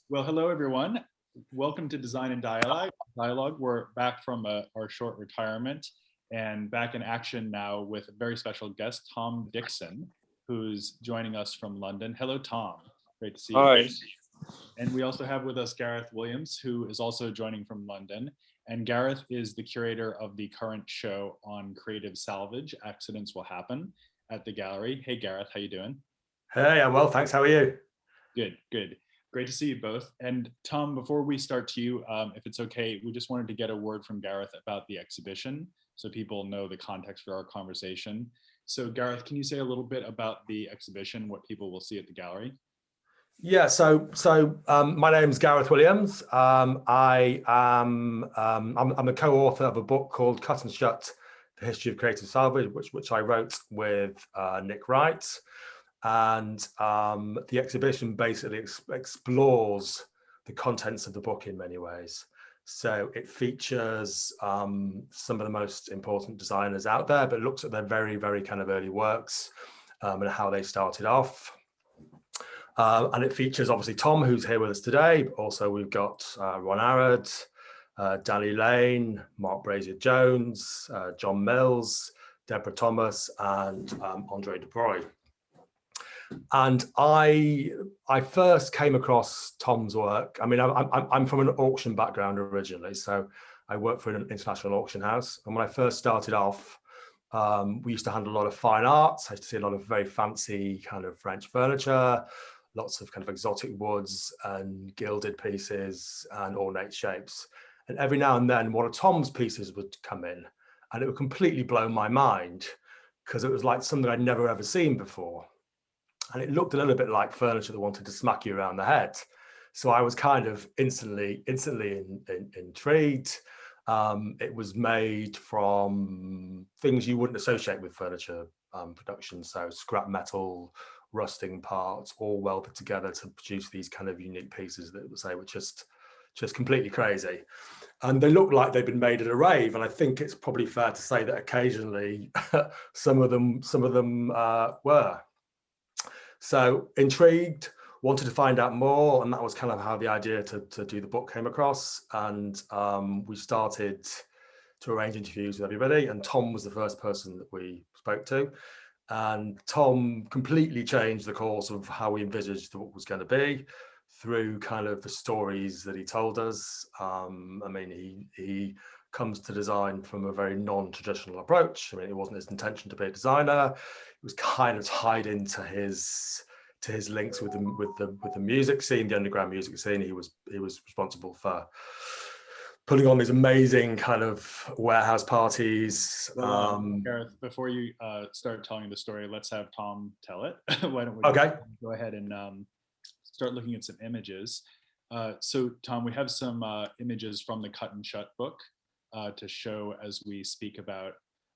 Well, hello, everyone. Welcome to Design and Dialogue. We're back from our short retirement and back in action now with a very special guest, Tom Dixon, who's joining us from London. Hello, Tom. Great to see you. Hi. And we also have with us Gareth Williams, who is also joining from London. And Gareth is the curator of the current show on Creative Salvage, Accidents Will Happen, at the gallery. Hey, Gareth, how you doing? Hey, I'm well, thanks. How are you? Good, good. Great to see you both. And Tom, before we start to you, if it's okay, we just wanted to get a word from Gareth about the exhibition so people know the context for our conversation. So Gareth, can you say a little bit about the exhibition, what people will see at the gallery? Yeah, so my name's Gareth Williams. I'm a co-author of a book called Cut and Shut, The History of Creative Salvage, which I wrote with Nick Wright. And the exhibition basically explores the contents of the book in many ways. So it features some of the most important designers out there, but looks at their very, very kind of early works and how they started off. And it features obviously Tom, who's here with us today, but also we've got Ron Arad, Danny Lane, Mark Brazier-Jones, John Mills, Deborah Thomas, and Andre Debroy. And I first came across Tom's work. I mean, I'm from an auction background originally, so I worked for an international auction house. And when I first started off, we used to handle a lot of fine arts. I used to see a lot of very fancy kind of French furniture, lots of kind of exotic woods and gilded pieces and ornate shapes. And every now and then, one of Tom's pieces would come in, and it would completely blow my mind because it was like something I'd never ever seen before. And it looked a little bit like furniture that wanted to smack you around the head. So I was kind of instantly intrigued. It was made from things you wouldn't associate with furniture production. So scrap metal, rusting parts, all welded together to produce these kind of unique pieces that were just completely crazy. And they look like they've been made at a rave. And I think it's probably fair to say that occasionally some of them were. So intrigued, wanted to find out more, and that was kind of how the idea to do the book came across. And we started to arrange interviews with everybody, and Tom was the first person that we spoke to. And Tom completely changed the course of how we envisaged the book was going to be through kind of the stories that he told us. I mean, he comes to design from a very non-traditional approach. I mean, it wasn't his intention to be a designer. It was kind of tied into his links with the music scene, the underground music scene. He was responsible for putting on these amazing kind of warehouse parties. Well, Gareth, before you start telling the story, let's have Tom tell it. Why don't we go ahead and start looking at some images. So Tom, we have some images from the Cut and Shut book to show as we speak about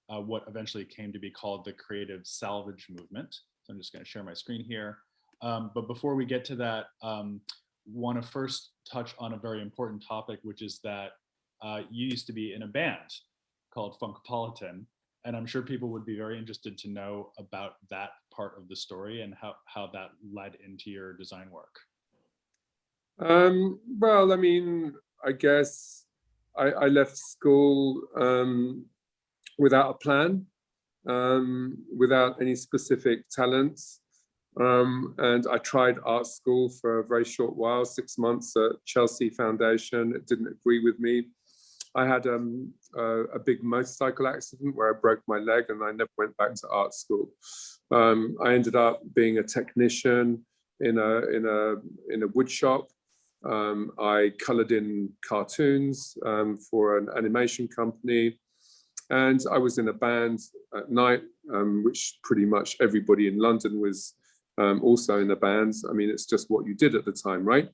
what eventually came to be called the Creative Salvage movement. So I'm just going to share my screen here. But before we get to that, want to first touch on a very important topic, which is that you used to be in a band called Funkopolitan, and I'm sure people would be very interested to know about that part of the story and how that led into your design work. Well, I mean, I guess I left school without a plan, without any specific talents. And I tried art school for a very short while, 6 months at Chelsea Foundation. It didn't agree with me. I had a big motorcycle accident where I broke my leg, and I never went back to art school. I ended up being a technician in a wood shop. I colored in cartoons for an animation company. And I was in a band at night, which pretty much everybody in London was also in a band. I mean, it's just what you did at the time, right?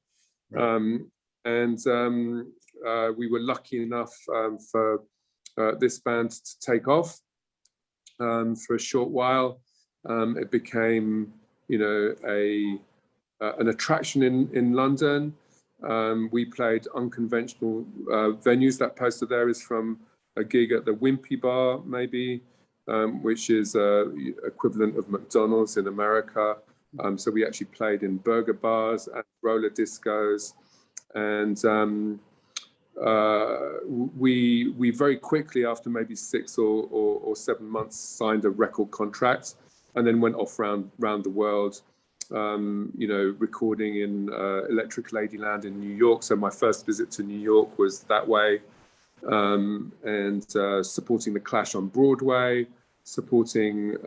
We were lucky enough for this band to take off for a short while. It became, you know, an attraction in London. We played unconventional venues. That poster there is from a gig at the Wimpy Bar, maybe, which is equivalent of McDonald's in America. So we actually played in burger bars and roller discos. and we very quickly, after maybe 6 or 7 months, signed a record contract, and then went off round the world, recording in Electric Ladyland in New York. So my first visit to New York was that way, and supporting The Clash on Broadway, supporting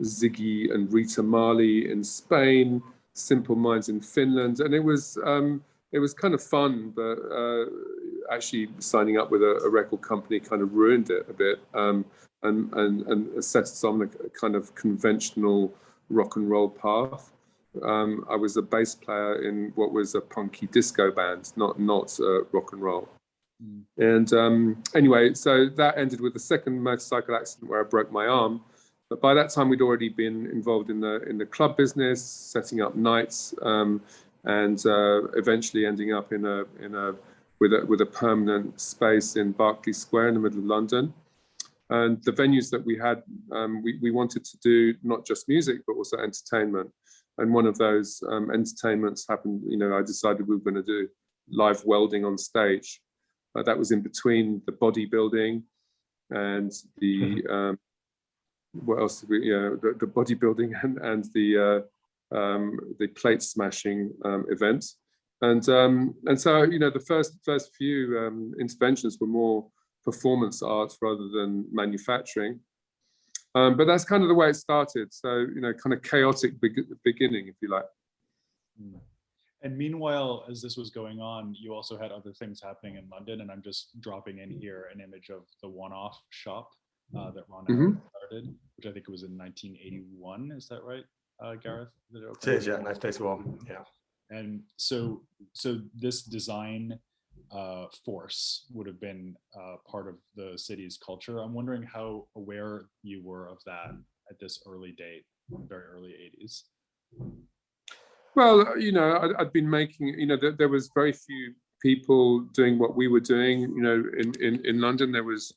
Ziggy and Rita Marley in Spain, Simple Minds in Finland, and it was kind of fun, but actually signing up with a record company kind of ruined it a bit, and set us on a kind of conventional rock and roll path. I was a bass player in what was a punky disco band, not rock and roll. And anyway, so that ended with the second motorcycle accident where I broke my arm. But by that time, we'd already been involved in the club business, setting up nights, and eventually ending up with a permanent space in Berkeley Square in the middle of London. And the venues that we had, we wanted to do not just music, but also entertainment. And one of those entertainments happened, I decided we were going to do live welding on stage. That was in between the bodybuilding and the, what else did we, the bodybuilding and the plate smashing event. And so, the first few interventions were more performance arts rather than manufacturing. But that's kind of the way it started. So, kind of chaotic beginning, if you like. And meanwhile, as this was going on, you also had other things happening in London. And I'm just dropping in here an image of the one-off shop that Ron started, which I think it was in 1981. Is that right, Gareth? It is, yeah, 1981, yeah. And so this design force would have been part of the city's culture. I'm wondering how aware you were of that at this early date, very early 80s. Well, I'd been making, there was very few people doing what we were doing. In London, there was,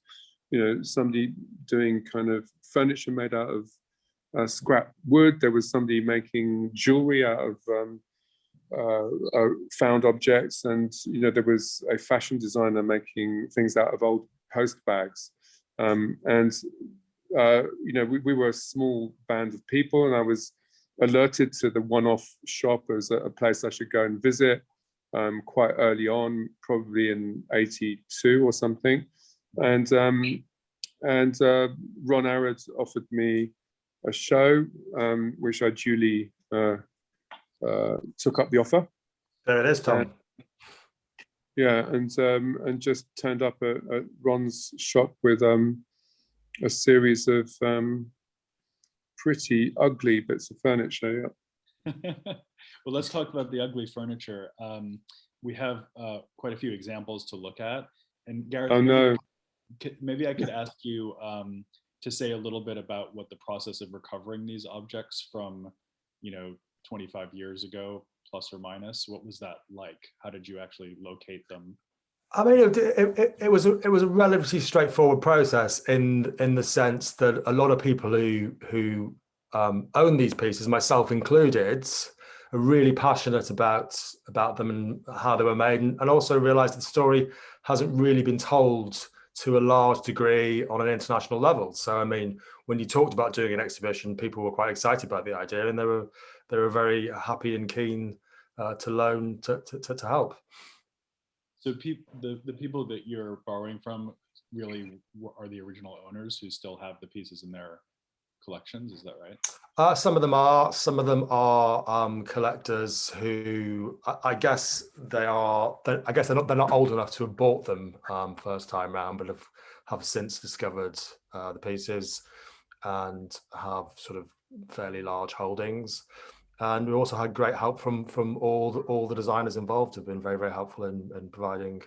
somebody doing kind of furniture made out of scrap wood. There was somebody making jewelry out of found objects, and there was a fashion designer making things out of old post bags. We were a small band of people, and I was alerted to the one-off shop as a place I should go and visit quite early on, probably in 82 or something. And Ron Arad offered me a show, which I duly took up the offer. There it is, Tom. And just turned up at Ron's shop with a series of pretty ugly bits of furniture. Yeah. Well, let's talk about the ugly furniture. We have quite a few examples to look at. And Gareth, maybe I could ask you to say a little bit about what the process of recovering these objects from, 25 years ago, plus or minus, what was that like? How did you actually locate them? I mean, it was a relatively straightforward process in the sense that a lot of people who own these pieces, myself included, are really passionate about them and how they were made, and also realised that the story hasn't really been told to a large degree on an international level. So, I mean, when you talked about doing an exhibition, people were quite excited about the idea, and they were very happy and keen to loan to help. So the people that you're borrowing from really are the original owners who still have the pieces in their collections, is that right? Some of them are collectors who I guess they're not old enough to have bought them first time round, but have since discovered the pieces and have sort of fairly large holdings. And we also had great help from all the designers involved, have been very, very helpful in providing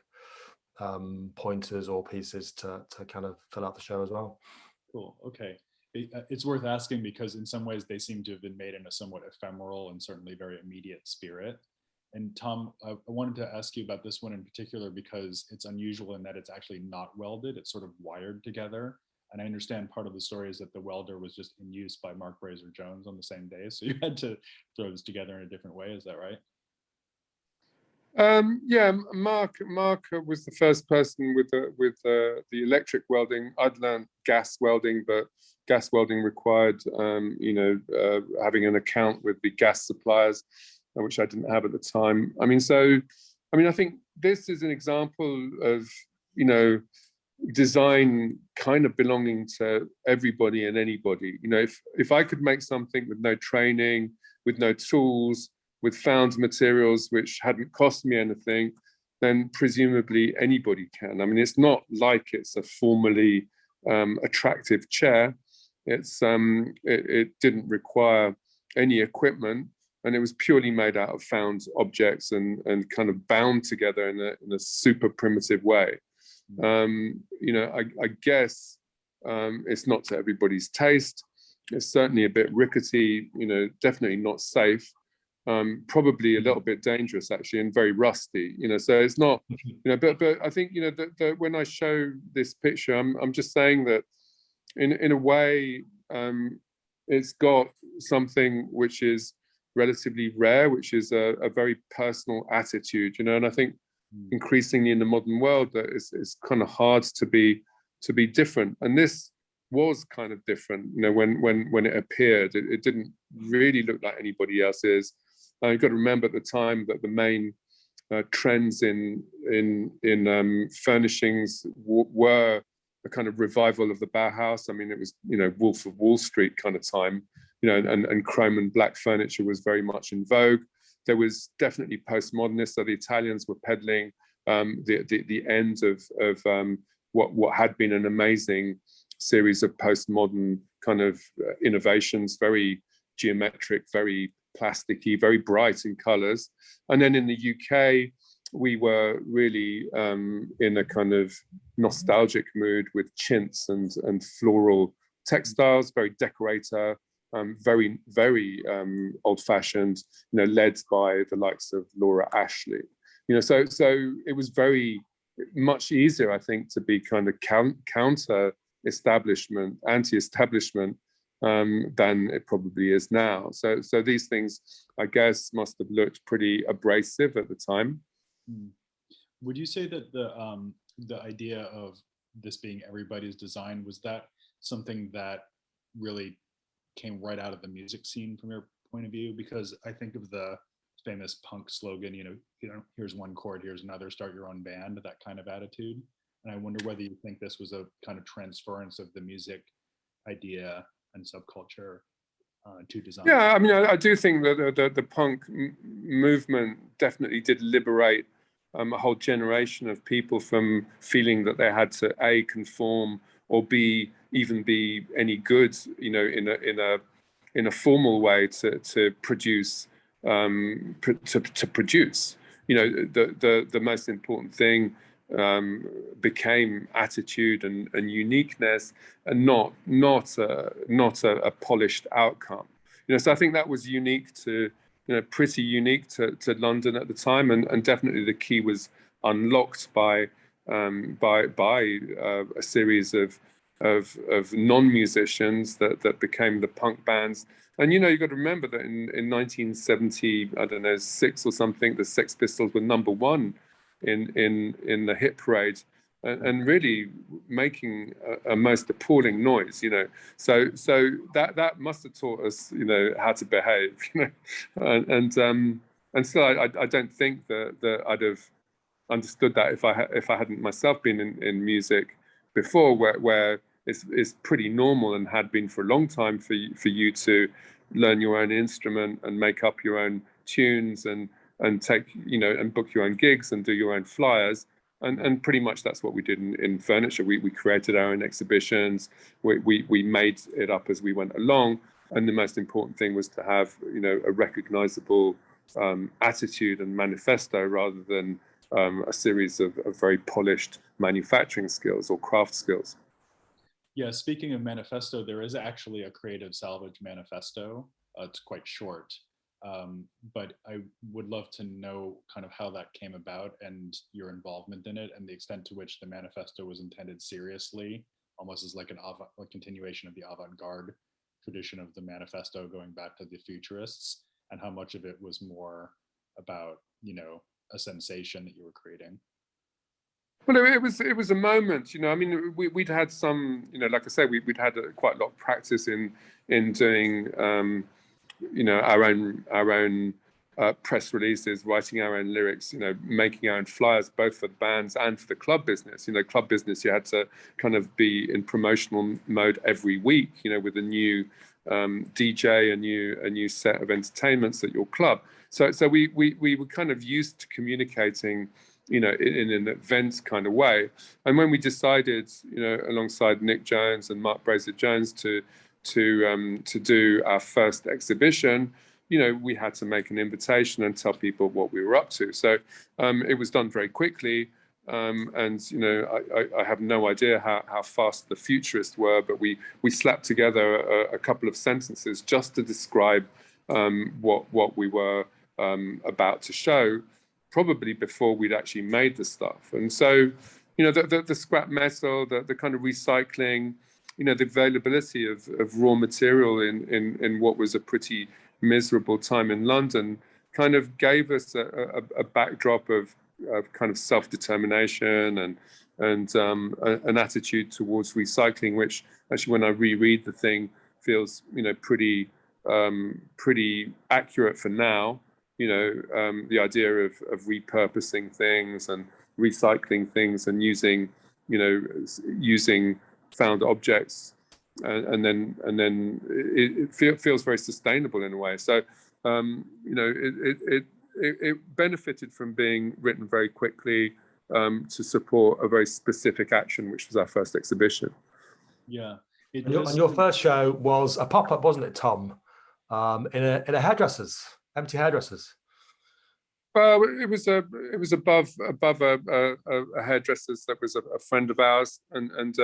pointers or pieces to kind of fill out the show as well. Cool. Okay. It's worth asking because in some ways they seem to have been made in a somewhat ephemeral and certainly very immediate spirit. And Tom, I wanted to ask you about this one in particular because it's unusual in that it's actually not welded, it's sort of wired together. And I understand part of the story is that the welder was just in use by Mark Brazier Jones on the same day. So you had to throw this together in a different way. Is that right? Yeah, Mark was the first person with the electric welding. I'd learned gas welding, but gas welding required having an account with the gas suppliers, which I didn't have at the time. I think this is an example of design kind of belonging to everybody and anybody. If I could make something with no training, with no tools, with found materials which hadn't cost me anything, then presumably anybody can. It's not like it's a formally attractive chair. It didn't require any equipment, and it was purely made out of found objects and kind of bound together in a super primitive way. I guess it's not to everybody's taste. It's certainly a bit rickety, definitely not safe. Probably a little bit dangerous actually, and very rusty. So it's not, but I think that when I show this picture, I'm just saying that in a way, it's got something which is relatively rare, which is a very personal attitude. And I think increasingly in the modern world that it's kind of hard to be different, and this was kind of different. When it appeared, it didn't really look like anybody else's. You've got to remember at the time that the main trends in furnishings were a kind of revival of the Bauhaus. It was Wolf of Wall Street kind of time, and chrome and black furniture was very much in vogue. There was definitely postmodernists, so the Italians were peddling the end of what had been an amazing series of postmodern kind of innovations, very geometric, very plasticky, very bright in colors. And then in the UK, we were really in a kind of nostalgic mood with chintz and floral textiles, very decorator, very, very old-fashioned, led by the likes of Laura Ashley. So it was very much easier, I think, to be kind of counter-establishment, anti-establishment, than it probably is now. So these things, I guess, must have looked pretty abrasive at the time. Would you say that the idea of this being everybody's design, was that something that really came right out of the music scene from your point of view? Because I think of the famous punk slogan, here's one chord, here's another, start your own band, that kind of attitude. And I wonder whether you think this was a kind of transference of the music idea and subculture to design. Yeah, I do think that the punk movement definitely did liberate a whole generation of people from feeling that they had to A, conform, or B, even be any good, in a formal way to produce. To produce, the most important thing became attitude and uniqueness, and not a polished outcome. So I think that was unique to, pretty unique to London at the time, and definitely the key was unlocked by a series of non-musicians that became the punk bands. And you've got to remember that in 1976 or something, the Sex Pistols were #1 in the hit parade, and really making a most appalling noise. So that must have taught us how to behave. And still I don't think that I'd have understood that if I hadn't myself been in music before, where it's pretty normal, and had been for a long time, for you to learn your own instrument and make up your own tunes and take and book your own gigs and do your own flyers, and pretty much that's what we did in furniture. We created our own exhibitions. We made it up as we went along, and the most important thing was to have a recognizable attitude and manifesto, rather than a series of very polished manufacturing skills or craft skills. Yeah, speaking of manifesto, there is actually a Creative Salvage manifesto. It's quite short, but I would love to know kind of how that came about and your involvement in it, and the extent to which the manifesto was intended seriously, almost as like a continuation of the avant-garde tradition of the manifesto going back to the futurists, and how much of it was more about, a sensation that you were creating? Well, it was a moment, I mean, we'd had some, like I say, we'd had quite a lot of practice in doing, our own press releases, writing our own lyrics, making our own flyers, both for the bands and for the club business. Club business, you had to kind of be in promotional mode every week, with a new DJ, a new set of entertainments at your club. So we were kind of used to communicating, in an event kind of way. And when we decided, alongside Nick Jones and Mark Brazier Jones to do our first exhibition, we had to make an invitation and tell people what we were up to. So it was done very quickly. And I have no idea how fast the futurists were, but we slapped together a couple of sentences just to describe what we were about to show, probably before we'd actually made the stuff. And so, the scrap metal, the kind of recycling, the availability of raw material in what was a pretty miserable time in London kind of gave us a backdrop of kind of self-determination and an attitude towards recycling, which actually, when I reread the thing, feels pretty accurate for now. The idea of repurposing things and recycling things and using found objects, and then it feels very sustainable in a way. So it benefited from being written very quickly to support a very specific action, which was our first exhibition. Yeah. And your first show was a pop-up, wasn't it, Tom? In a hairdresser's, empty hairdressers. Well, it was above a hairdresser's that was a friend of ours, and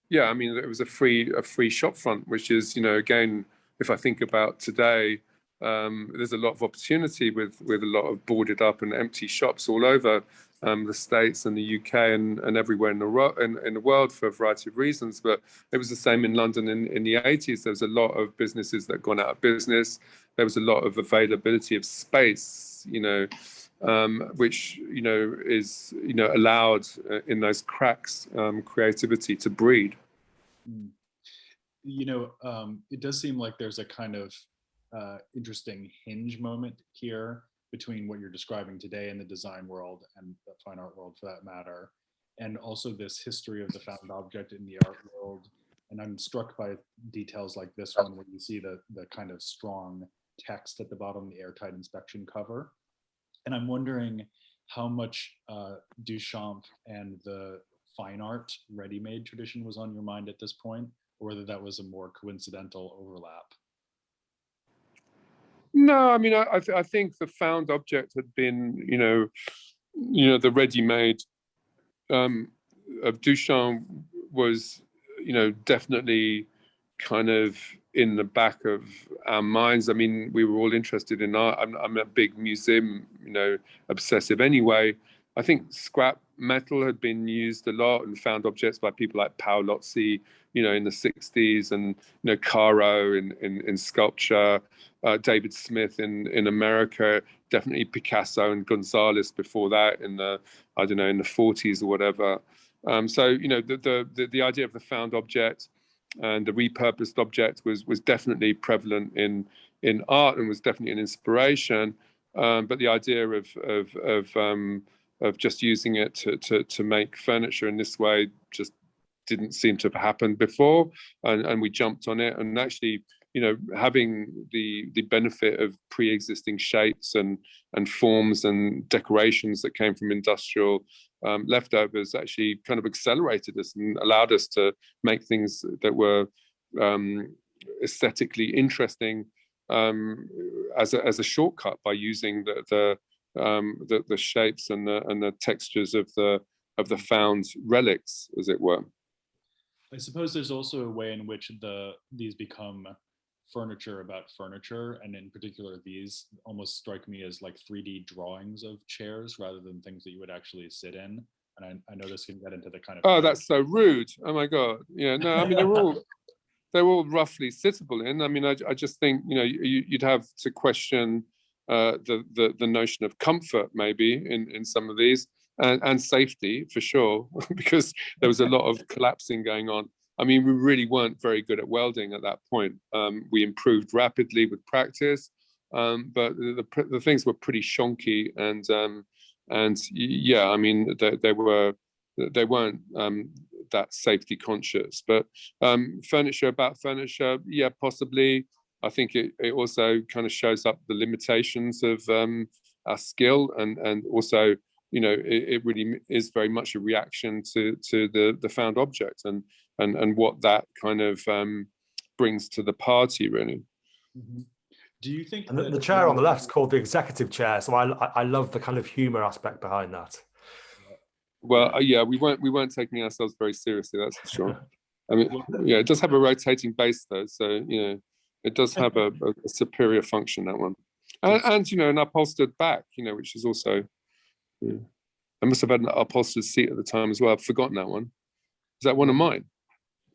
yeah, I mean, it was a free shop front, which is, again, if I think about today, there's a lot of opportunity with a lot of boarded up and empty shops all over the States and the UK and everywhere in the world for a variety of reasons. But it was the same in London in the 80s. There was a lot of businesses that had gone out of business. There was a lot of availability of space, which is allowed in those cracks creativity to breed. It does seem like there's a kind of interesting hinge moment here between what you're describing today in the design world and the fine art world, for that matter, and also this history of the found object in the art world. And I'm struck by details like this one, where you see the kind of strong text at the bottom, the airtight inspection cover. And I'm wondering how much Duchamp and the fine art ready-made tradition was on your mind at this point, or whether that was a more coincidental overlap. No, I mean, I think the found object had been, the ready-made of Duchamp was, definitely kind of in the back of our minds. I mean, we were all interested in art. I'm a big museum, obsessive anyway. I think scrap metal had been used a lot and found objects by people like Paolo Lozzi, in the 60s, and Caro in sculpture, David Smith in America, definitely Picasso and Gonzalez before that in the 40s or whatever. So the idea of the found object and the repurposed object was definitely prevalent in art and was definitely an inspiration. But the idea of just using it to make furniture in this way just didn't seem to have happened before, and we jumped on it. And actually, having the benefit of pre-existing shapes and forms and decorations that came from industrial leftovers actually kind of accelerated us and allowed us to make things that were aesthetically interesting as a shortcut by using the shapes and the textures of the found relics, as it were. I suppose there's also a way in which these become furniture about furniture, and in particular these almost strike me as like 3D drawings of chairs rather than things that you would actually sit in. And I know this can get into the kind of... Oh, that's so rude. Oh my God. Yeah, no, I mean, they're all roughly sittable in. I mean, I just think, you'd have to question the notion of comfort maybe in some of these, and safety for sure, because there was a lot of collapsing going on. I mean, we really weren't very good at welding at that point. We improved rapidly with practice, but the things were pretty shonky, and yeah, I mean, they weren't that safety conscious. But furniture, yeah, possibly. I think it also kind of shows up the limitations of our skill, and also, you know, it really is very much a reaction to the found object and what that kind of brings to the party, really. Mm-hmm. Do you think and the chair on the left is called the executive chair, so I love the kind of humor aspect behind that. Well, yeah, we weren't taking ourselves very seriously, that's for sure. I mean, yeah, it does have a rotating base though, so you know, it does have a superior function, that one, and you know, an upholstered back, you know, which is also, yeah. I must have had an upholstered seat at the time as well. I've forgotten that one. Is that one of mine?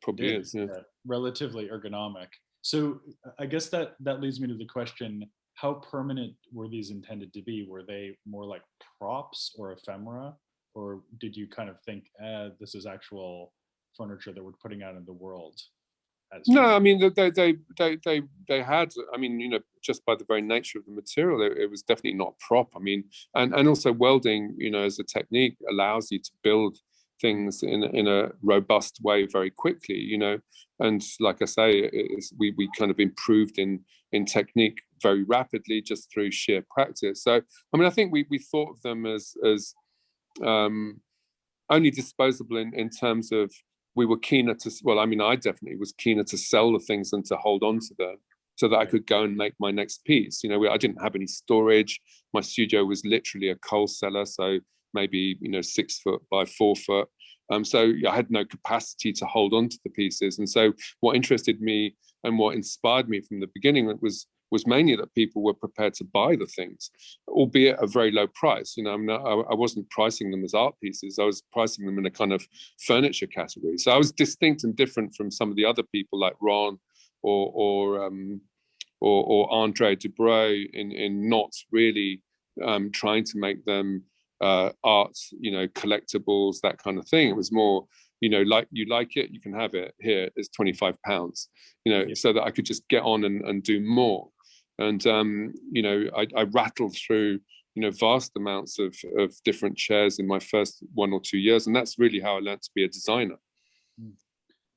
Probably is. Yeah. Relatively ergonomic. So I guess that leads me to the question: how permanent were these intended to be? Were they more like props or ephemera, or did you kind of think, this is actual furniture that we're putting out in the world? No, I mean, they had, I mean, you know, just by the very nature of the material, it was definitely not prop. I mean, and also welding, you know, as a technique allows you to build things in a robust way very quickly, you know, and like I say, we kind of improved in technique very rapidly just through sheer practice. So, I mean, I think we thought of them as only disposable in terms of, we were keener to, well, I mean, I definitely was keener to sell the things than to hold on to them, so that I could go and make my next piece. You know, I didn't have any storage. My studio was literally a coal cellar, so maybe, you know, 6 foot by 4 foot. So I had no capacity to hold on to the pieces. And so what interested me and what inspired me from the beginning was mainly that people were prepared to buy the things, albeit at a very low price. You know, I wasn't pricing them as art pieces. I was pricing them in a kind of furniture category. So I was distinct and different from some of the other people like Ron or Andre Dubrow in not really trying to make them art, you know, collectibles, that kind of thing. It was more, you know, like, you like it, you can have it, here, it's £25, you know, so that I could just get on and do more. And you know, I rattled through, you know, vast amounts of different chairs in my first 1 or 2 years, and that's really how I learned to be a designer.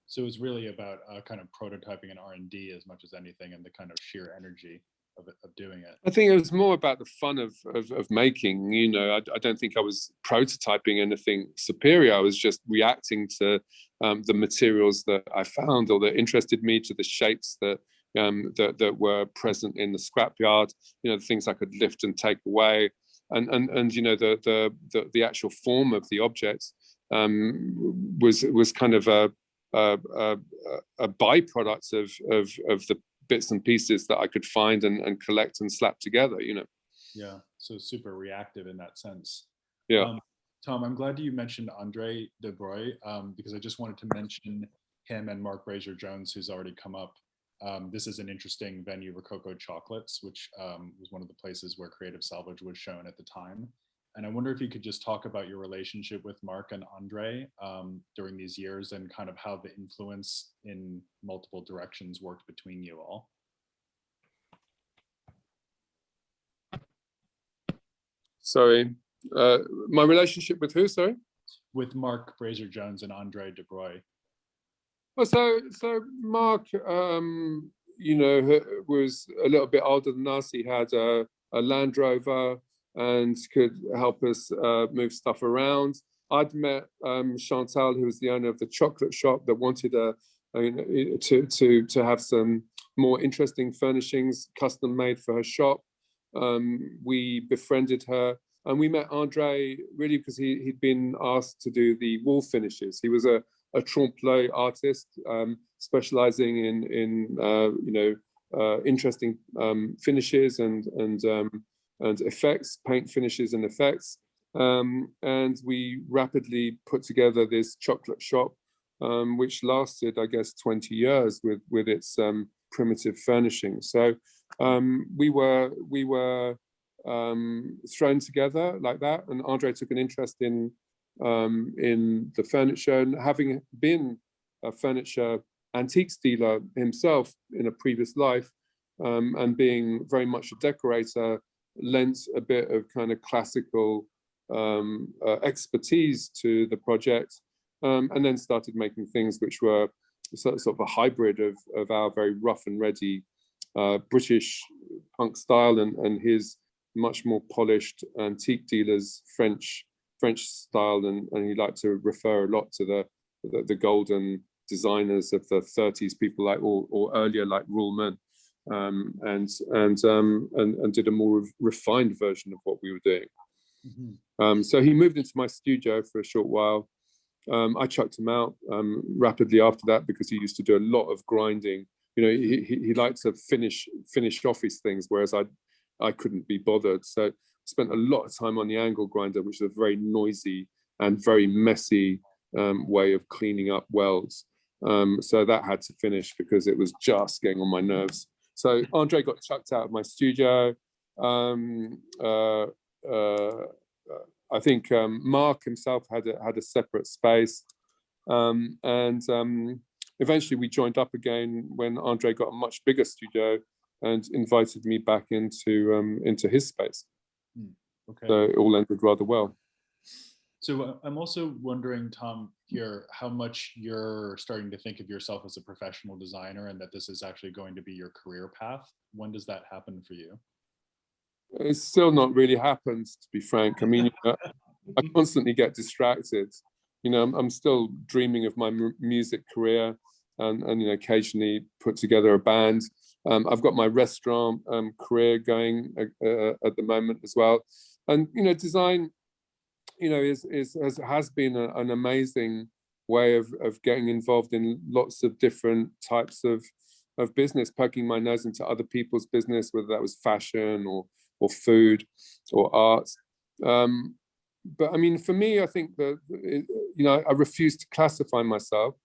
So it was really about kind of prototyping and R&D as much as anything, and the kind of sheer energy of doing it. I think it was more about the fun of making. You know, I don't think I was prototyping anything superior. I was just reacting to the materials that I found or that interested me, to the shapes that were present in the scrapyard. You know, the things I could lift and take away, and you know, the actual form of the objects was kind of a byproduct of the bits and pieces that I could find and collect and slap together, you know. Yeah, so super reactive in that sense. Yeah. Tom, I'm glad you mentioned Andre Dubrow, because I just wanted to mention him and Mark Brazier-Jones, who's already come up. This is an interesting venue, Rococo Chocolates, which was one of the places where Creative Salvage was shown at the time. And I wonder if you could just talk about your relationship with Mark and Andre during these years, and kind of how the influence in multiple directions worked between you all. Sorry, my relationship with who, sorry? With Mark Brazier-Jones and Andre Dubrow. Well, so Mark, you know, was a little bit older than us. He had a Land Rover and could help us move stuff around. I'd met Chantal, who was the owner of the chocolate shop, that wanted to have some more interesting furnishings custom made for her shop. We befriended her, and we met Andre really because he'd been asked to do the wall finishes. He was a trompe-l'oeil artist, specializing in you know, interesting finishes and effects, paint finishes and effects. And we rapidly put together this chocolate shop, which lasted, I guess, 20 years with its primitive furnishings. So we were thrown together like that. And Andre took an interest in the furniture, and having been a furniture antiques dealer himself in a previous life, and being very much a decorator, lent a bit of kind of classical expertise to the project, and then started making things which were sort of a hybrid of our very rough and ready British punk style and his much more polished antique dealers French style, and he liked to refer a lot to the golden designers of the 30s, people like or earlier like Ruhlmann, and did a more refined version of what we were doing. Mm-hmm. So he moved into my studio for a short while. I chucked him out rapidly after that because he used to do a lot of grinding. You know, he liked to finish office things, whereas I couldn't be bothered. So spent a lot of time on the angle grinder, which is a very noisy and very messy way of cleaning up welds. So that had to finish because it was just getting on my nerves. So Andre got chucked out of my studio. I think Mark himself had a separate space, and eventually we joined up again when Andre got a much bigger studio and invited me back into his space. Okay. So it all ended rather well. So I'm also wondering, Tom, here, how much you're starting to think of yourself as a professional designer and that this is actually going to be your career path. When does that happen for you? It's still not really happened, to be frank. I mean, I constantly get distracted. You know, I'm still dreaming of my music career, and you know, occasionally put together a band. I've got my restaurant career going at the moment as well, and you know, design, you know, has been an amazing way of getting involved in lots of different types of business, poking my nose into other people's business, whether that was fashion or food or art. But I mean, for me, I think that, you know, I refuse to classify myself.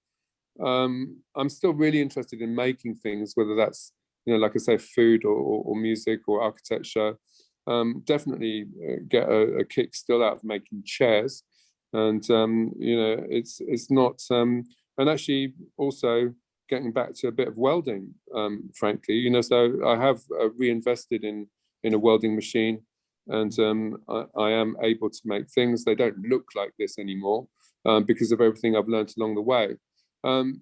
I'm still really interested in making things, whether that's, you know, like I say, food or music or architecture. Definitely get a kick still out of making chairs. And, you know, it's not, and actually also getting back to a bit of welding, frankly, you know, so I have reinvested in a welding machine, and I am able to make things. They don't look like this anymore because of everything I've learned along the way. But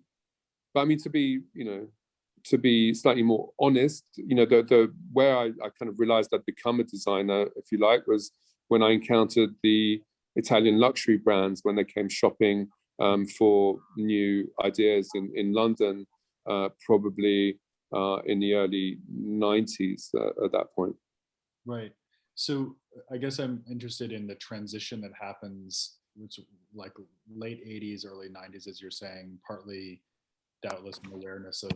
I mean, to be slightly more honest, you know, the where I kind of realized I'd become a designer, if you like, was when I encountered the Italian luxury brands when they came shopping for new ideas in London, probably in the early 90s at that point. Right. So I guess I'm interested in the transition that happens, which like late 80s, early 90s, as you're saying, partly doubtless an awareness of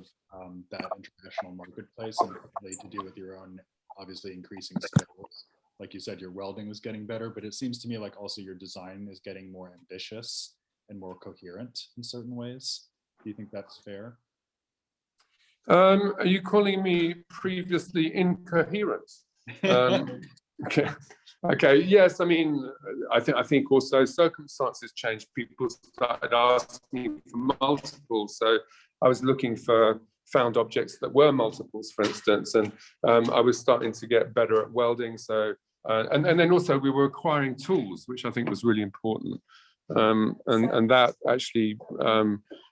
that international marketplace and partly to do with your own obviously increasing skills. Like you said, your welding was getting better, but it seems to me like also your design is getting more ambitious and more coherent in certain ways. Do you think that's fair? Are you calling me previously incoherent? Okay. Yes. I mean, I think also circumstances changed. People started asking for multiples. So I was looking for found objects that were multiples, for instance, and I was starting to get better at welding. So and then also we were acquiring tools, which I think was really important, and that actually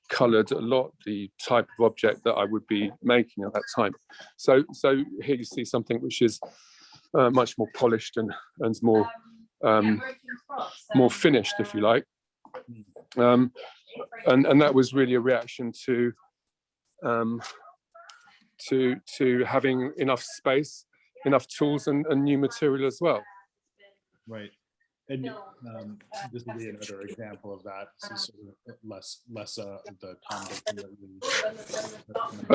coloured a lot the type of object that I would be making at that time. So here you see something which is much more polished and more finished, if you like, and that was really a reaction to having enough space, enough tools, and new material as well. Right. And this would be another example of that. So sort of less the Tom Dixon.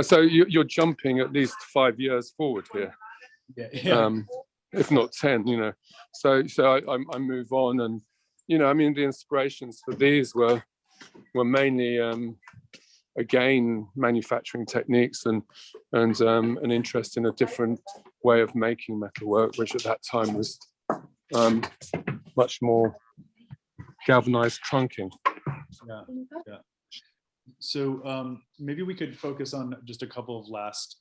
So you're jumping at least 5 years forward here. Yeah. If not 10, you know. So I move on, and you know, I mean, the inspirations for these were mainly again manufacturing techniques and an interest in a different way of making metalwork, which at that time was much more galvanized trunking. Yeah, yeah. So maybe we could focus on just a couple of last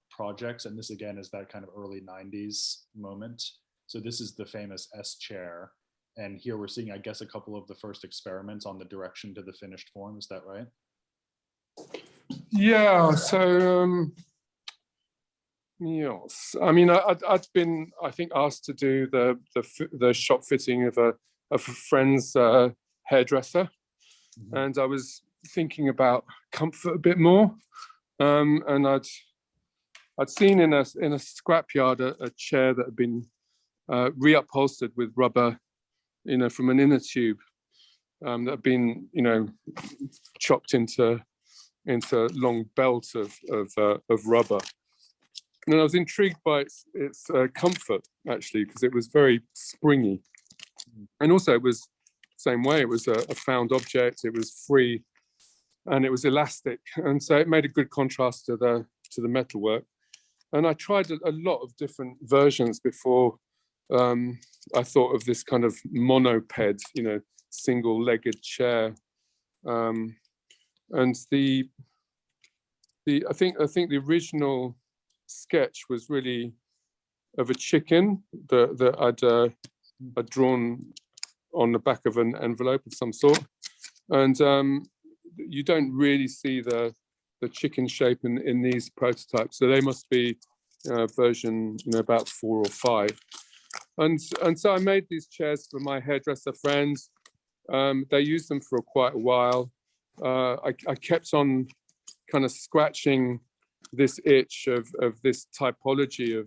projects, and this again is that kind of early 90s moment. So this is the famous S chair, and here we're seeing, I guess, a couple of the first experiments on the direction to the finished form. Is that right? Yeah. So yes, I mean, I'd been, I think, asked to do the shop fitting of a friend's hairdresser, and I was thinking about comfort a bit more, and I'd seen in a scrapyard a chair that had been reupholstered with rubber, from an inner tube that had been, chopped into long belts of rubber. And I was intrigued by its comfort, actually, because it was very springy, and also it was the same way. It was a found object. It was free, and it was elastic, and so it made a good contrast to the metalwork. And I tried a lot of different versions before I thought of this kind of monoped, single-legged chair. And I think the original sketch was really of a chicken that I'd drawn on the back of an envelope of some sort, and you don't really see the chicken shape in these prototypes, so they must be version about 4 or 5. And so I made these chairs for my hairdresser friends. They used them for quite a while. I kept on kind of scratching this itch of this typology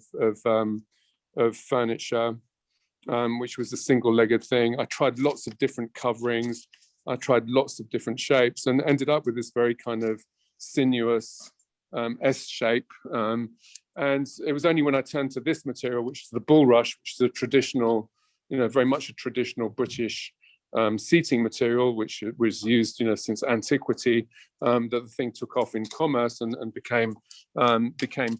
of furniture, which was a single-legged thing. I tried lots of different coverings. I tried lots of different shapes, and ended up with this very kind of sinuous S shape. And it was only when I turned to this material, which is the bulrush, which is a traditional, very much a traditional British seating material, which was used, since antiquity, that the thing took off in commerce and became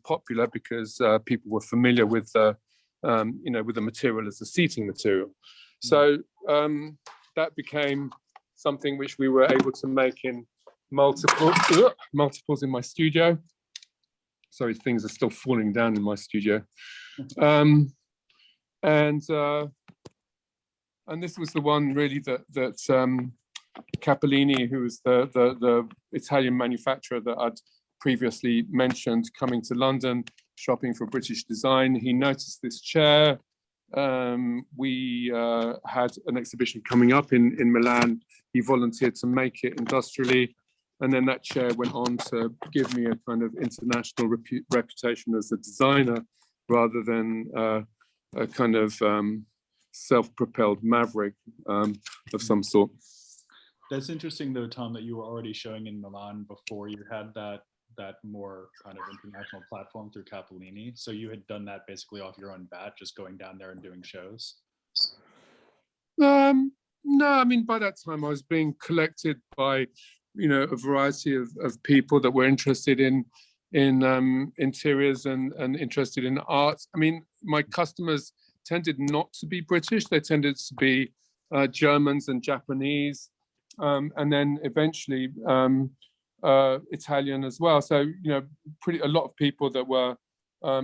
popular because people were familiar with the material as a seating material. So that became something which we were able to make in multiples in my studio. Sorry, things are still falling down in my studio. And this was the one really that Capellini, who was the Italian manufacturer that I'd previously mentioned, coming to London, shopping for British design. He noticed this chair. We had an exhibition coming up in Milan. He volunteered to make it industrially. And then that chair went on to give me a kind of international reputation as a designer, rather than a kind of self-propelled maverick of some sort. That's interesting, though, Tom, that you were already showing in Milan before you had that more kind of international platform through Capellini. So you had done that basically off your own bat, just going down there and doing shows? No, I mean, by that time I was being collected by a variety of people that were interested in interiors and interested in art. I mean, my customers tended not to be British. They tended to be Germans and Japanese, and then eventually Italian as well. So a lot of people that were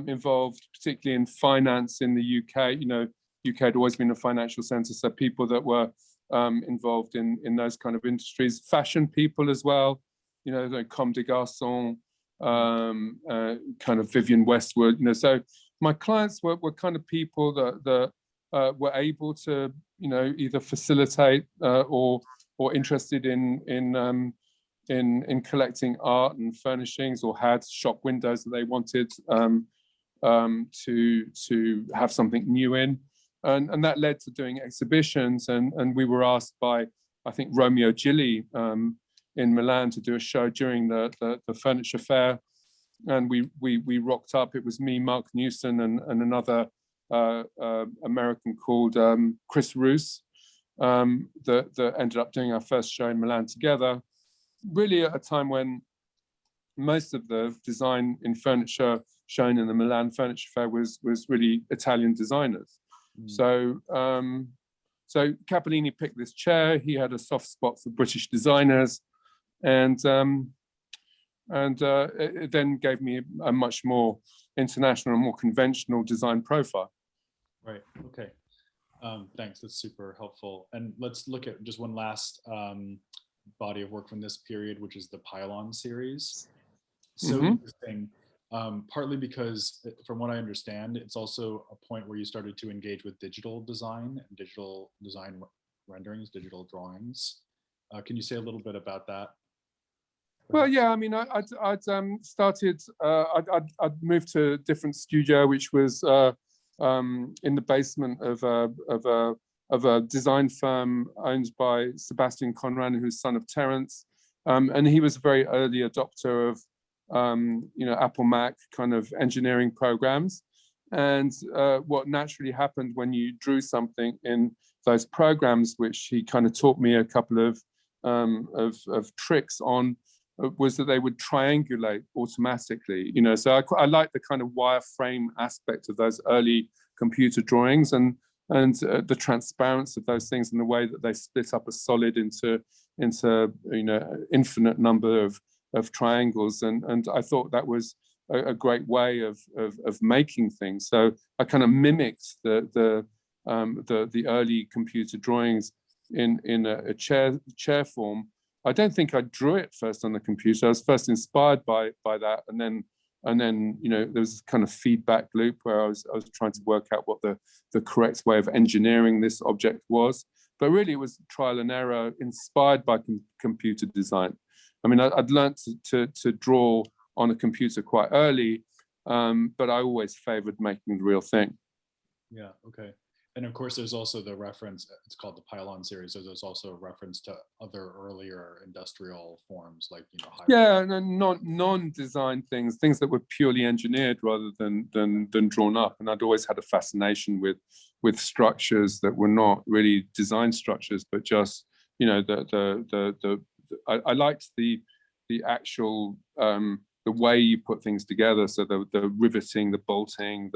involved, particularly in finance in the UK. UK had always been a financial centre, so people that were involved in those kind of industries, fashion people as well, the Comme des Garçons, kind of Vivienne Westwood. So my clients were kind of people that were able to either facilitate or interested in collecting art and furnishings, or had shop windows that they wanted to have something new in. And that led to doing exhibitions, and we were asked by, I think, Romeo Gilli in Milan to do a show during the furniture fair, and we rocked up. It was me, Mark Newson, and another American called Chris Roos, that ended up doing our first show in Milan together, really at a time when most of the design in furniture shown in the Milan Furniture Fair was really Italian designers. So Capellini picked this chair. He had a soft spot for British designers, and it then gave me a much more international and more conventional design profile. Right. Okay. Thanks. That's super helpful. And let's look at just one last body of work from this period, which is the Pylon series. So interesting, partly because, from what I understand, it's also a point where you started to engage with digital design renderings, digital drawings. Can you say a little bit about that? Well, yeah, I mean, I'd started, I'd moved to a different studio, which was in the basement of a design firm owned by Sebastian Conran, who's son of Terence, and he was a very early adopter of Apple Mac kind of engineering programs. And what naturally happened when you drew something in those programs, which he kind of taught me a couple of tricks on, was that they would triangulate automatically. So I like the kind of wireframe aspect of those early computer drawings, and the transparency of those things, and the way that they split up a solid into infinite number of triangles, and I thought that was a great way of making things. So I kind of mimicked the early computer drawings in a chair form. I don't think I drew it first on the computer. I was first inspired by that, and then there was a kind of feedback loop where I was trying to work out what the correct way of engineering this object was. But really, it was trial and error, inspired by computer design. I mean, I'd learned to draw on a computer quite early, but I always favored making the real thing. Yeah. Okay. And of course, there's also the reference, it's called the Pylon series. So there's also a reference to other earlier industrial forms, like, yeah, and non-design things that were purely engineered rather than drawn up. And I'd always had a fascination with structures that were not really design structures, but just, I liked the actual the way you put things together. So the riveting, the bolting,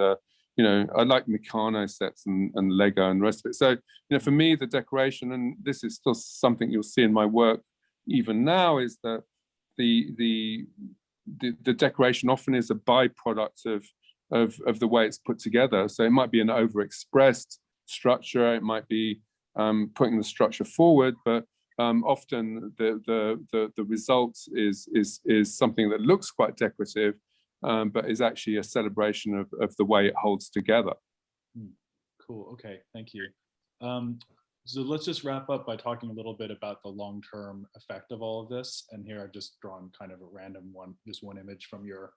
I like Meccano sets and Lego and the rest of it. So, for me, the decoration, and this is still something you'll see in my work even now, is that the decoration often is a byproduct of the way it's put together. So it might be an overexpressed structure, it might be putting the structure forward, but often the result is something that looks quite decorative, but is actually a celebration of the way it holds together. Cool. Okay. Thank you. So let's just wrap up by talking a little bit about the long-term effect of all of this. And here I've just drawn kind of a random one, just one image from your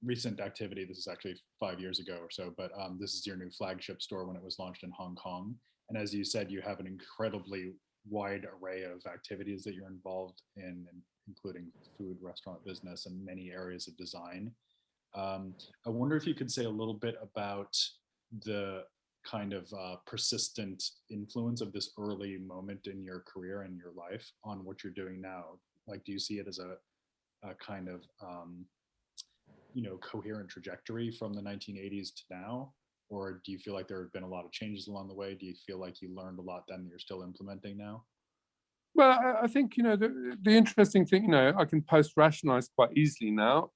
recent activity. This is actually 5 years ago or so, but this is your new flagship store when it was launched in Hong Kong. And as you said, you have an incredibly wide array of activities that you're involved in, including food, restaurant business, and many areas of design. I wonder if you could say a little bit about the kind of persistent influence of this early moment in your career and your life on what you're doing now. Like, do you see it as a kind of, coherent trajectory from the 1980s to now? Or do you feel like there have been a lot of changes along the way? Do you feel like you learned a lot then that you're still implementing now? Well, I think, the interesting thing, I can post-rationalize quite easily now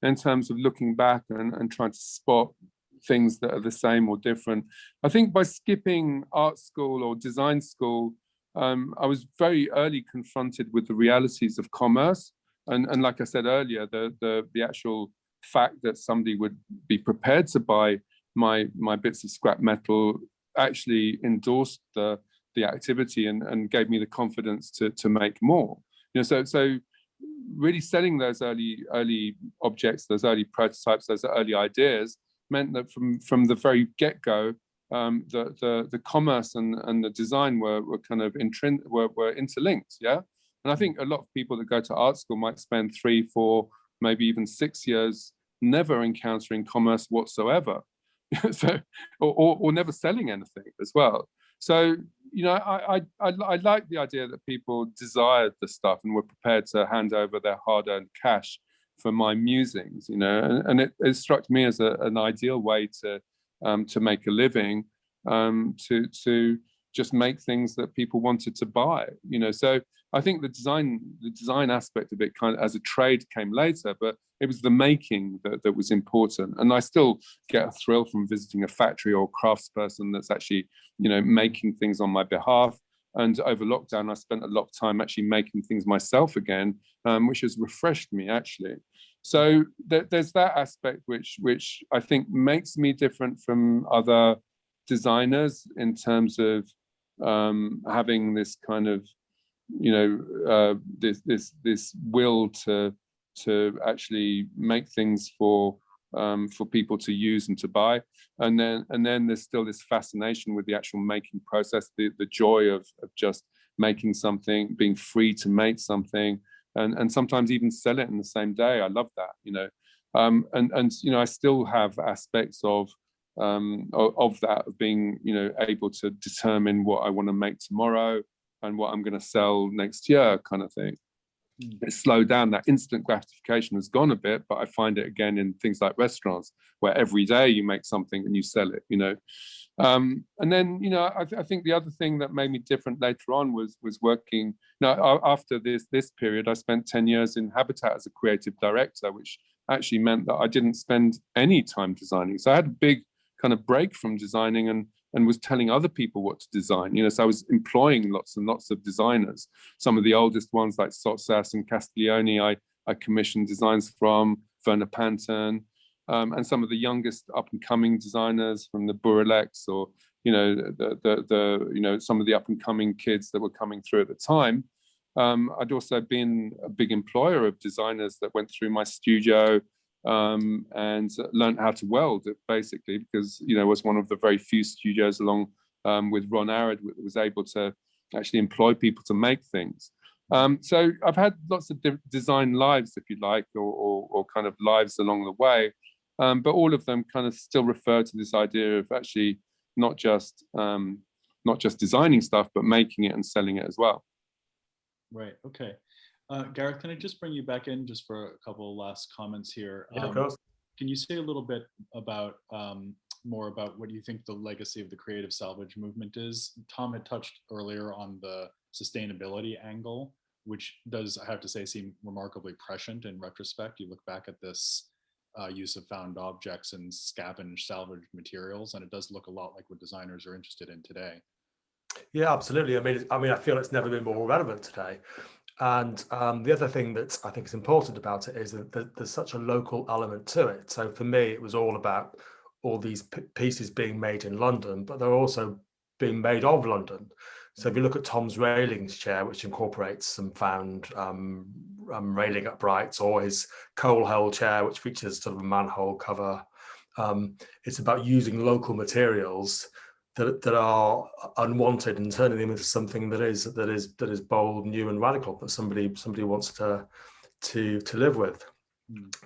in terms of looking back and trying to spot things that are the same or different. I think by skipping art school or design school, I was very early confronted with the realities of commerce. And like I said earlier, the actual fact that somebody would be prepared to buy my bits of scrap metal actually endorsed the activity and gave me the confidence to make more. So really selling those early objects, those early prototypes, those early ideas meant that from the very get-go, the commerce and the design were kind of were interlinked. Yeah. And I think a lot of people that go to art school might spend 3, 4, maybe even 6 years never encountering commerce whatsoever. So, or never selling anything as well. So, I like the idea that people desired the stuff and were prepared to hand over their hard-earned cash my musings, you know, and it struck me as an ideal way to make a living, to just make things that people wanted to buy, you know. So I think the design aspect of it kind of as a trade came later, but it was the making that was important. And I still get a thrill from visiting a factory or craftsperson that's actually, you know, making things on my behalf. And over lockdown, I spent a lot of time actually making things myself again, which has refreshed me actually. So there's that aspect which I think makes me different from other designers in terms of having this kind of, you know, this will to actually make things for people to use and to buy, and then there's still this fascination with the actual making process, the joy of just making something, being free to make something, and sometimes even sell it in the same day. I love that, you know, and you know, I still have aspects of that, of being, you know, able to determine what I want to make tomorrow and what I'm going to sell next year, kind of thing. It's slowed down. That instant gratification has gone a bit, but I find it again in things like restaurants, where every day you make something and you sell it, you know. And then, you know, I think the other thing that made me different later on was working. Now, after this period, I spent 10 years in Habitat as a creative director, which actually meant that I didn't spend any time designing. So I had a big kind of break from designing and was telling other people what to design, you know. So I was employing lots and lots of designers. Some of the oldest ones like Sotsas and Castiglione, I commissioned designs from Werner Panton, and some of the youngest up and coming designers from the Burlex, or, you know, the you know, some of the up and coming kids that were coming through at the time. I'd also been a big employer of designers that went through my studio, and learned how to weld, basically, because, you know, it was one of the very few studios, along with Ron Arad, was able to actually employ people to make things. So I've had lots of design lives, if you like, or kind of lives along the way, but all of them kind of still refer to this idea of actually not just designing stuff, but making it and selling it as well. Right. Okay. Gareth, can I just bring you back in just for a couple of last comments here? Yeah, of course. Can you say a little bit about more about what you think the legacy of the Creative Salvage movement is? Tom had touched earlier on the sustainability angle, which does, I have to say, seem remarkably prescient in retrospect. You look back at this use of found objects and scavenged salvaged materials, and it does look a lot like what designers are interested in today. Yeah, absolutely. I mean, I feel it's never been more relevant today. And the other thing that I think is important about it is that there's such a local element to it. So for me, it was all about all these pieces being made in London, but they're also being made of London. So if you look at Tom's railings chair, which incorporates some found railing uprights, or his coal hole chair, which features sort of a manhole cover, it's about using local materials that are unwanted and turning them into something that is bold, new, and radical, that somebody wants to live with.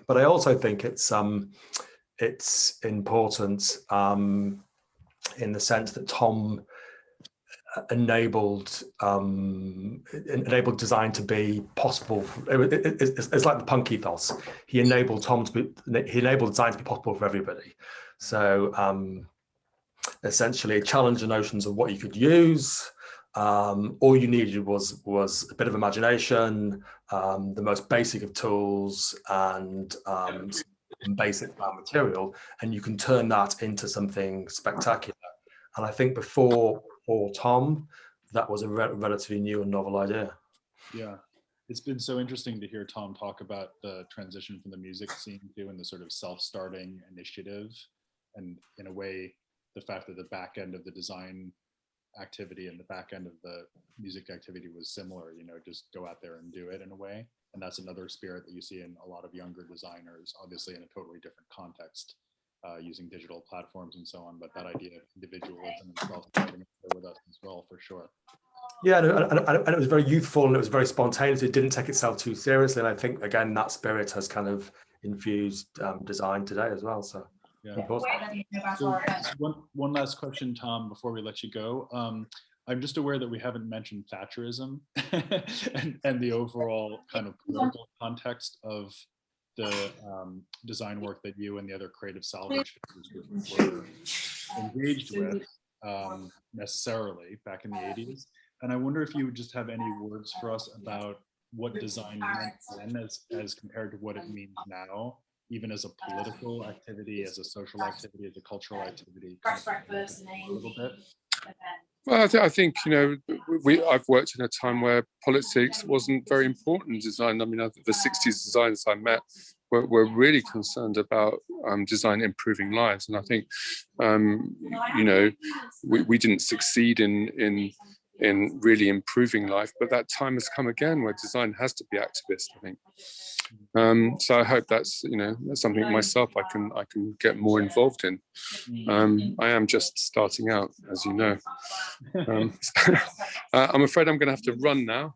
But I also think it's important in the sense that Tom enabled design to be possible. It's like the punk ethos. He enabled design to be possible for everybody. So essentially challenge the notions of what you could use. All you needed was a bit of imagination, the most basic of tools, and some basic material, and you can turn that into something spectacular. And I think before Tom, that was a relatively new and novel idea. Yeah, it's been so interesting to hear Tom talk about the transition from the music scene to, and the sort of self-starting initiative, and in a way, the fact that the back end of the design activity and the back end of the music activity was similar, you know, just go out there and do it in a way. And that's another spirit that you see in a lot of younger designers, obviously in a totally different context, using digital platforms and so on. But that idea of individualism and self-starting is with us as well, for sure. Yeah, and it was very youthful, and it was very spontaneous. It didn't take itself too seriously. And I think, again, that spirit has kind of infused design today as well. So yeah. So one last question, Tom, before we let you go. I'm just aware that we haven't mentioned Thatcherism and the overall kind of political context of the design work that you and the other Creative Salvage were engaged with necessarily back in the 80s. And I wonder if you would just have any words for us about what design meant then as compared to what it means now, even as a political activity, as a social activity, as a cultural activity, kind of a little bit. Well, I think, you know, I've worked in a time where politics wasn't very important in design. I mean, the 60s designers I met were really concerned about design improving lives. And I think, you know, we didn't succeed in really improving life, but that time has come again where design has to be activist, I think. So I hope that's, you know, that's something myself I can get more involved in. I am just starting out, as you know. I'm afraid I'm going to have to run now.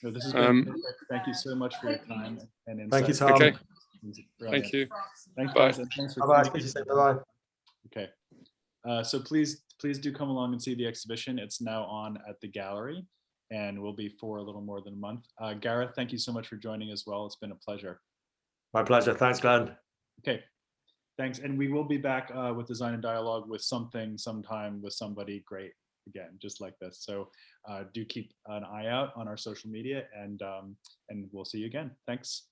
No, this has been perfect. Thank you so much for your time and insight. Thank you, Tom. Okay. Brilliant. Thank you. Thanks, Bye. guys, and thanks for Bye-bye. coming. Bye-bye. Okay. So please do come along and see the exhibition. It's now on at the gallery and will be for a little more than a month. Gareth, thank you so much for joining as well. It's been a pleasure. My pleasure. Thanks, Glenn. Okay. Thanks. And we will be back with Design and Dialogue with something sometime with somebody great again, just like this. So do keep an eye out on our social media and we'll see you again. Thanks.